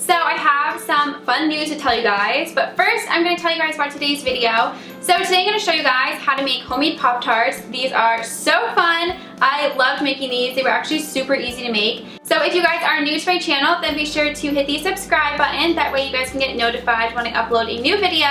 So I have some fun news to tell you guys, but first I'm going to tell you guys about today's video. So today I'm going to show you guys how to make homemade Pop-Tarts. These are so fun. I loved making these. They were actually super easy to make. So if you guys are new to my channel, then be sure to hit the subscribe button. That way you guys can get notified when I upload a new video.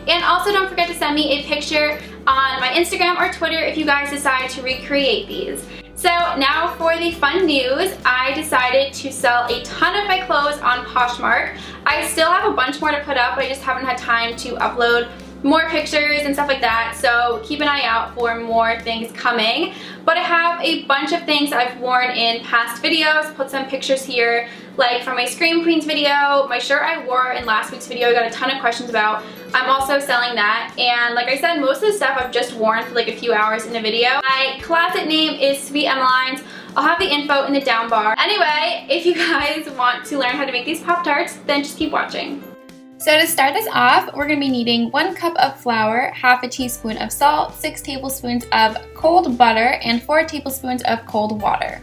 And also don't forget to send me a picture on my Instagram or Twitter if you guys decide to recreate these. So now for the fun news, I decided to sell a ton of my clothes on Poshmark. I still have a bunch more to put up, but I just haven't had time to upload more pictures and stuff like that, so keep an eye out for more things coming. But I have a bunch of things I've worn in past videos, put some pictures here, like from my Scream Queens video, my shirt I wore in last week's video I got a ton of questions about. I'm also selling that, and like I said, most of the stuff I've just worn for like a few hours in the video. My closet name is Sweet Emmeline's. I'll have the info in the down bar. Anyway, if you guys want to learn how to make these Pop-Tarts, then just keep watching. So to start this off, we're going to be needing 1 cup of flour, half a teaspoon of salt, 6 tablespoons of cold butter, and 4 tablespoons of cold water.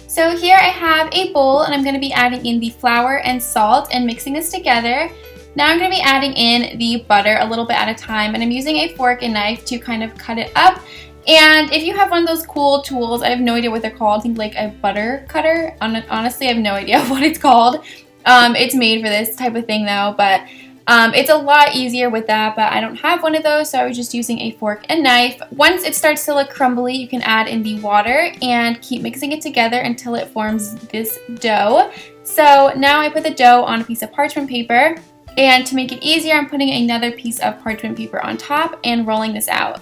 So here I have a bowl, and I'm going to be adding in the flour and salt and mixing this together. Now I'm going to be adding in the butter a little bit at a time, and I'm using a fork and knife to kind of cut it up. And if you have one of those cool tools, I have no idea what they're called, I think like a butter cutter. Honestly, I have no idea what it's called. It's made for this type of thing though, but it's a lot easier with that, but I don't have one of those, so I was just using a fork and knife. Once it starts to look crumbly, you can add in the water and keep mixing it together until it forms this dough. So now I put the dough on a piece of parchment paper, and to make it easier, I'm putting another piece of parchment paper on top and rolling this out.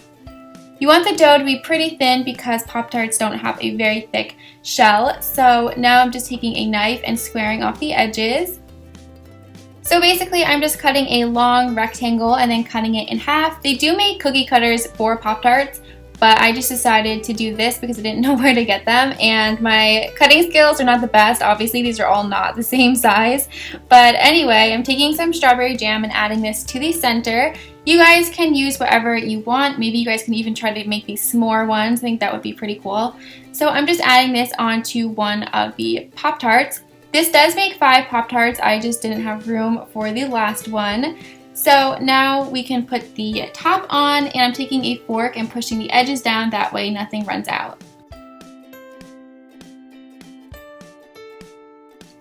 You want the dough to be pretty thin because Pop-Tarts don't have a very thick shell. So now I'm just taking a knife and squaring off the edges. So basically I'm just cutting a long rectangle and then cutting it in half. They do make cookie cutters for Pop-Tarts, but I just decided to do this because I didn't know where to get them, and my cutting skills are not the best. Obviously these are all not the same size. But anyway, I'm taking some strawberry jam and adding this to the center. You guys can use whatever you want. Maybe you guys can even try to make these s'more ones. I think that would be pretty cool. So I'm just adding this onto one of the Pop-Tarts. This does make 5 Pop-Tarts. I just didn't have room for the last one. So now we can put the top on, and I'm taking a fork and pushing the edges down, that way nothing runs out.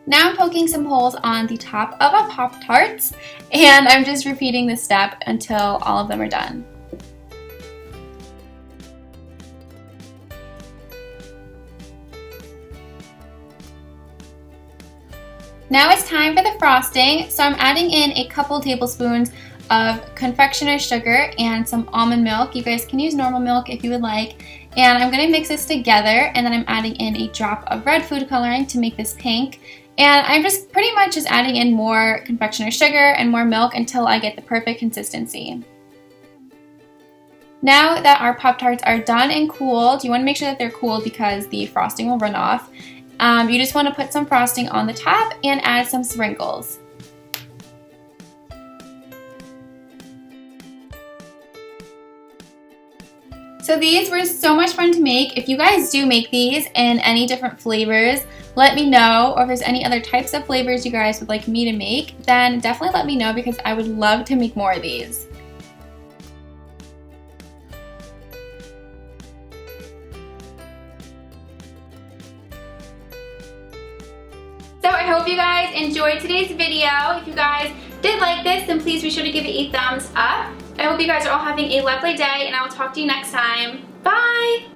Now I'm poking some holes on the top of a Pop-Tarts, and I'm just repeating this step until all of them are done. Now it's time for the frosting, so I'm adding in a couple tablespoons of confectioner's sugar and some almond milk. You guys can use normal milk if you would like. And I'm going to mix this together, and then I'm adding in a drop of red food coloring to make this pink. And I'm just pretty much just adding in more confectioner's sugar and more milk until I get the perfect consistency. Now that our Pop-Tarts are done and cooled, you want to make sure that they're cooled because the frosting will run off. You just want to put some frosting on the top and add some sprinkles. So these were so much fun to make. If you guys do make these in any different flavors, let me know. Or if there's any other types of flavors you guys would like me to make, then definitely let me know because I would love to make more of these. So I hope you guys enjoyed today's video. If you guys did like this, then please be sure to give it a thumbs up. I hope you guys are all having a lovely day, and I will talk to you next time. Bye!